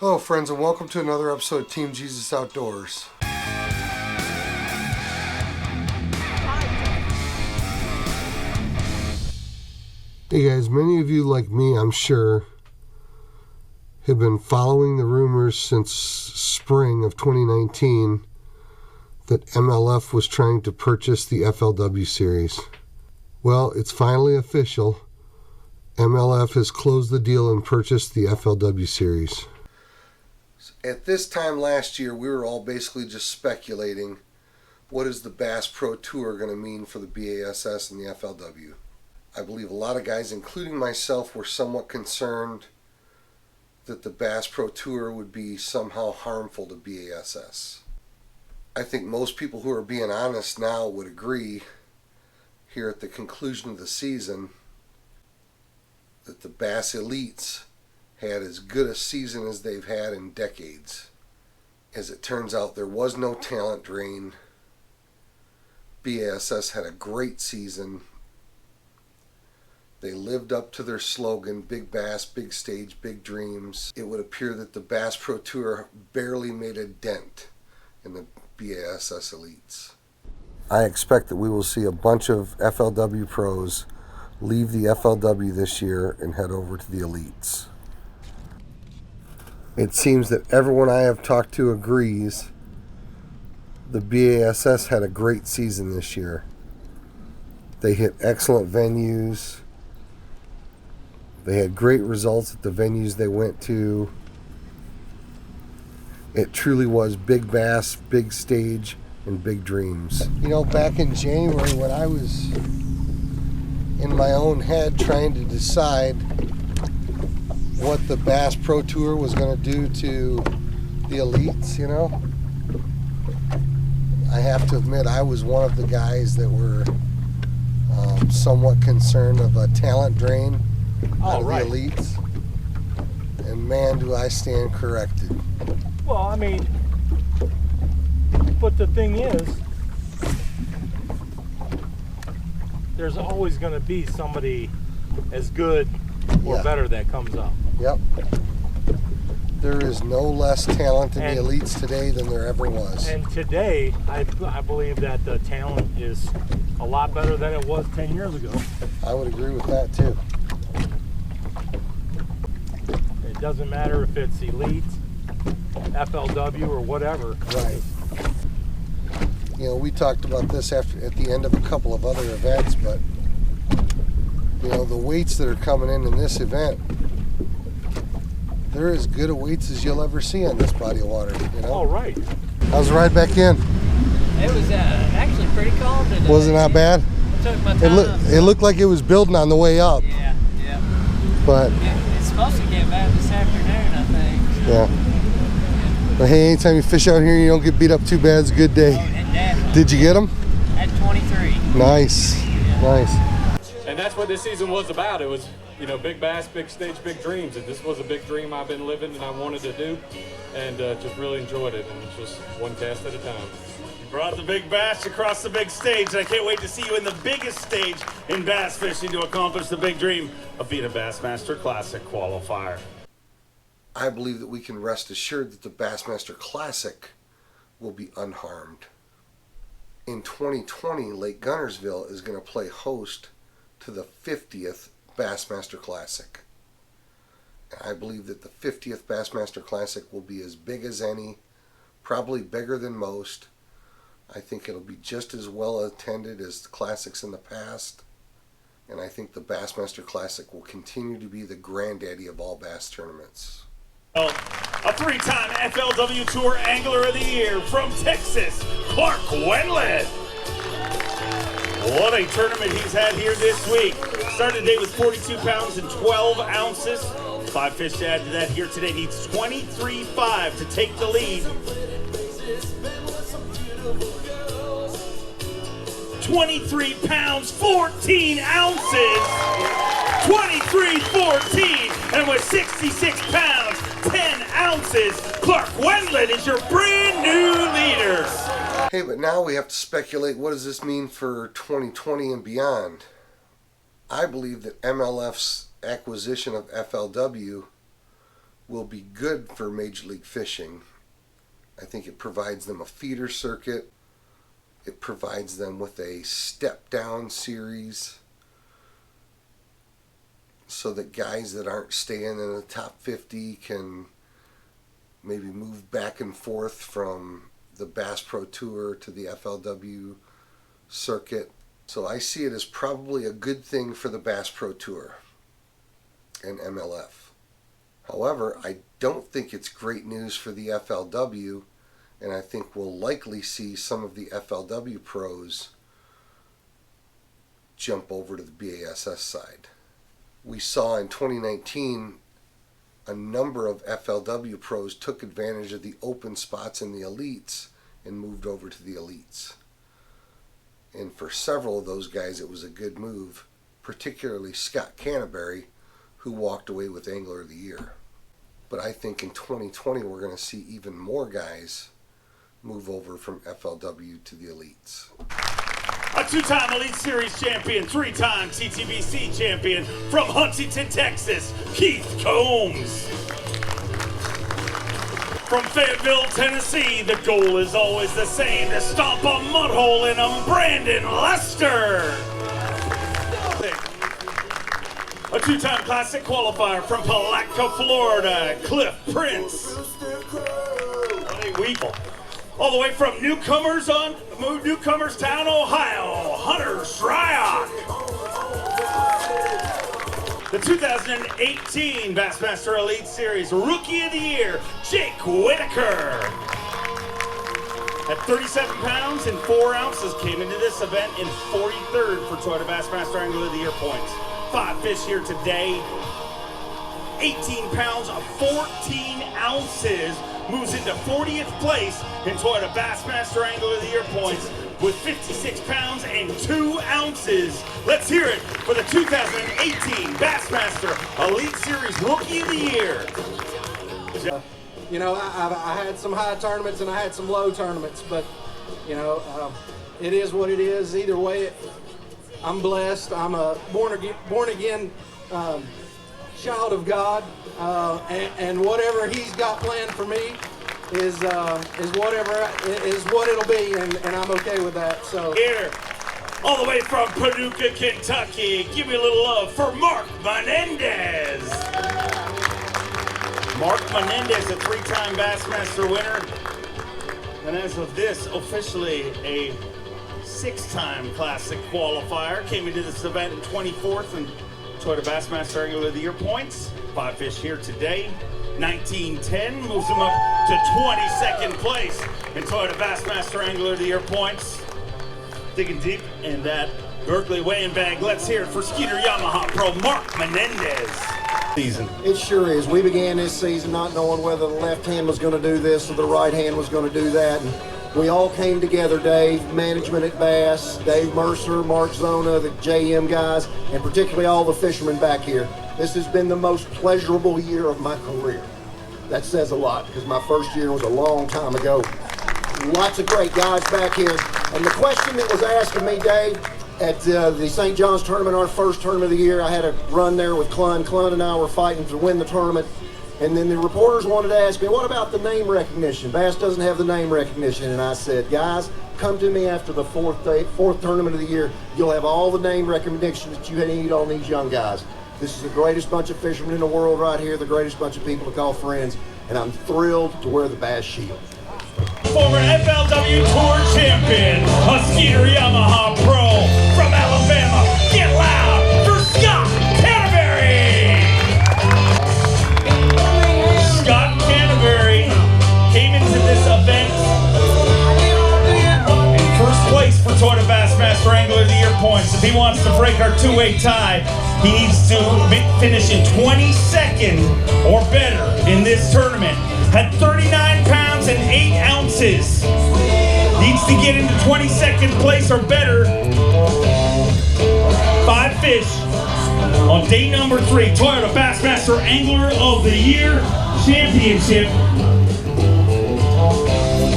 Hello friends, and welcome to another episode of Team Jesus Outdoors. Hey guys, many of you like me, I'm sure, have been following the rumors since spring of 2019 that MLF was trying to purchase the FLW series. Well, it's finally official. MLF has closed the deal and purchased the FLW series. At this time last year, we were all basically just speculating, what is the Bass Pro Tour going to mean for the B.A.S.S and the FLW? I believe a lot of guys, including myself, were somewhat concerned that the Bass Pro Tour would be somehow harmful to B.A.S.S. I think most people who are being honest now would agree, here at the conclusion of the season, that the Bass Elites had as good a season as they've had in decades. As it turns out, there was no talent drain. B.A.S.S had a great season. They lived up to their slogan, Big Bass, Big Stage, Big Dreams. It would appear that the Bass Pro Tour barely made a dent in the B.A.S.S Elites. I expect that we will see a bunch of FLW pros leave the FLW this year and head over to the Elites. It seems that everyone I have talked to agrees the B.A.S.S had a great season this year. They hit excellent venues. They had great results at the venues they went to. It truly was Big Bass, Big Stage, and Big Dreams. You know, back in January when I was in my own head trying to decide what the Bass Pro Tour was going to do to the Elites, you know, I have to admit I was one of the guys that were somewhat concerned of a talent drain out of the Elites. And man, do I stand corrected. Well, I mean, but the thing is, there's always going to be somebody as good or better that comes up. Yep. There is no less talent in the Elites today than there ever was. And today, I believe that the talent is a lot better than it was 10 years ago. I would agree with that too. It doesn't matter if it's Elite, FLW, or whatever. Right. You know, we talked about this at the end of a couple of other events, but you know, the weights that are coming in this event, they're as good a weights as you'll ever see on this body of water, you know? Oh, right. How's the ride back in? It was actually pretty calm today. Wasn't that bad? I took my time. It looked like it was building on the way up. Yeah. But it's supposed to get bad this afternoon, I think. Yeah. But hey, anytime you fish out here and you don't get beat up too bad, it's a good day. Oh, did you get them? At 23. Nice. Yeah. Nice. And that's what this season was about. It was, you know, Big Bass, Big Stage, Big Dreams. And this was a big dream I've been living and I wanted to do. And just really enjoyed it. And it's just one cast at a time. You brought the Big Bass across the big stage. And I can't wait to see you in the biggest stage in bass fishing to accomplish the big dream of being a Bassmaster Classic qualifier. I believe that we can rest assured that the Bassmaster Classic will be unharmed. In 2020, Lake Guntersville is going to play host to the 50th Bassmaster Classic. And I believe that the 50th Bassmaster Classic will be as big as any, probably bigger than most. I think it'll be just as well attended as the classics in the past. And I think the Bassmaster Classic will continue to be the granddaddy of all bass tournaments. A three-time FLW Tour Angler of the Year from Texas, Clark Wendland. What a tournament he's had here this week. Started today with 42 pounds and 12 ounces. 5 fish to add to that here today. Needs 23.5 to take the lead. 23 pounds, 14 ounces. 23.14. And with 66 pounds, 10 ounces, Clark Wendland is your brand new leader. Hey, but now we have to speculate, what does this mean for 2020 and beyond? I believe that MLF's acquisition of FLW will be good for Major League Fishing. I think it provides them a feeder circuit. It provides them with a step-down series so that guys that aren't staying in the top 50 can maybe move back and forth from the Bass Pro Tour to the FLW circuit. So I see it as probably a good thing for the Bass Pro Tour and MLF. However, I don't think it's great news for the FLW, and I think we'll likely see some of the FLW pros jump over to the B.A.S.S side. We saw in 2019 a number of FLW pros took advantage of the open spots in the elites and moved over to the elites. And for several of those guys it was a good move, particularly Scott Canterbury, who walked away with Angler of the Year. But I think in 2020 we're going to see even more guys move over from FLW to the elites. A two-time Elite Series champion, three-time TTBC champion from Huntington, Texas, Keith Combs. From Fayetteville, Tennessee, the goal is always the same, to stomp a mud hole in them, Brandon Lester. A two-time Classic qualifier from Palatka, Florida, Cliff Prince. All the way from Newcomers Town, Ohio, Hunter Shryock. The 2018 Bassmaster Elite Series Rookie of the Year, Jake Whitaker. At 37 pounds and 4 ounces, came into this event in 43rd for Toyota Bassmaster Angler of the Year points. 5 fish here today. 18 pounds of 14 ounces. Moves into 40th place in Toyota Bassmaster Angler of the Year points with 56 pounds and 2 ounces. Let's hear it for the 2018 Bassmaster Elite Series Rookie of the Year. You know, I had some high tournaments and I had some low tournaments, but, you know, it is what it is. Either way, I'm blessed. I'm a born again child of God, and whatever He's got planned for me is what it'll be, and I'm okay with that. So here, all the way from Paducah, Kentucky, give me a little love for Mark Menendez. Mark Menendez, a 3-time Bassmaster winner, and as of this, officially a 6-time Classic qualifier. Came into this event in 24th and Toyota Bassmaster Angler of the Year points. 5 fish here today. 1910 moves him up to 22nd place in Toyota Bassmaster Angler of the Year points. Digging deep in that Berkeley weighing bag. Let's hear it for Skeeter Yamaha Pro Mark Menendez. Season. It sure is. We began this season not knowing whether the left hand was going to do this or the right hand was going to do that. And we all came together, Dave, management at Bass, Dave Mercer, Mark Zona, the JM guys, and particularly all the fishermen back here. This has been the most pleasurable year of my career. That says a lot, because my first year was a long time ago. Lots of great guys back here. And the question that was asked of me, Dave, at the St. John's tournament, our first tournament of the year, I had a run there with Clun. Clun and I were fighting to win the tournament. And then the reporters wanted to ask me, what about the name recognition? Bass doesn't have the name recognition. And I said, guys, come to me after the fourth tournament of the year. You'll have all the name recognition that you need on these young guys. This is the greatest bunch of fishermen in the world right here, the greatest bunch of people to call friends. And I'm thrilled to wear the Bass Shield. Former FLW Tour champion, a Skeeter Yamaha Pro from Alabama. Get loud for Scott Canterbury! Scott Canterbury came into this event in first place for Toyota Bassmaster Angler of the Year points. If he wants to break our two-way tie, he needs to finish in 22nd or better in this tournament. Had 39 pounds and 8 ounces. Needs to get into 22nd place or better. 5 fish on day number 3. Toyota Bassmaster Angler of the Year Championship.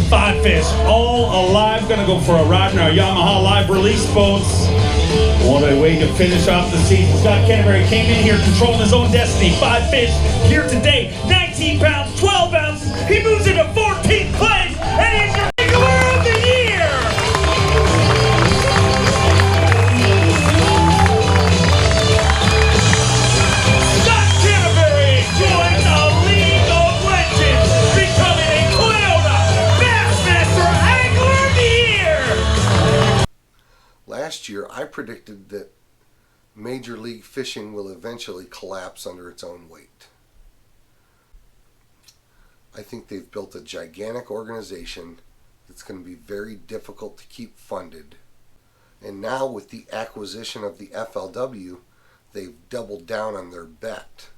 5 fish, all alive. Gonna go for a ride in our Yamaha live release boats. What a way to finish off the season. Scott Canterbury came in here controlling his own destiny. 5 fish here today, 19 pounds, 12 ounces. He moves into 14th place, and he's your Angler of the Year. Scott Canterbury joins a league of legends, becoming a Toyota Bassmaster Angler of the Year. Last year, I predicted that Major League Fishing will eventually collapse under its own weight. I think they've built a gigantic organization that's going to be very difficult to keep funded. And now with the acquisition of the FLW, they've doubled down on their bet.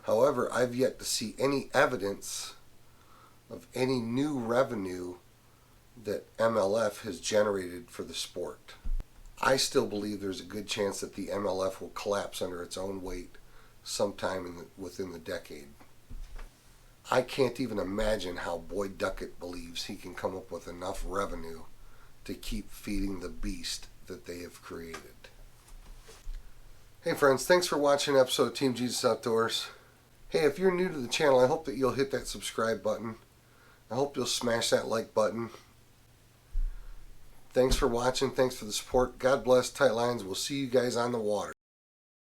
However, I've yet to see any evidence of any new revenue that MLF has generated for the sport. I still believe there's a good chance that the MLF will collapse under its own weight sometime within the decade. I can't even imagine how Boyd Duckett believes he can come up with enough revenue to keep feeding the beast that they have created. Hey friends, thanks for watching an episode of Team Jesus Outdoors. Hey, if you're new to the channel, I hope that you'll hit that subscribe button. I hope you'll smash that like button. Thanks for watching. Thanks for the support. God bless. Tight lines. We'll see you guys on the water.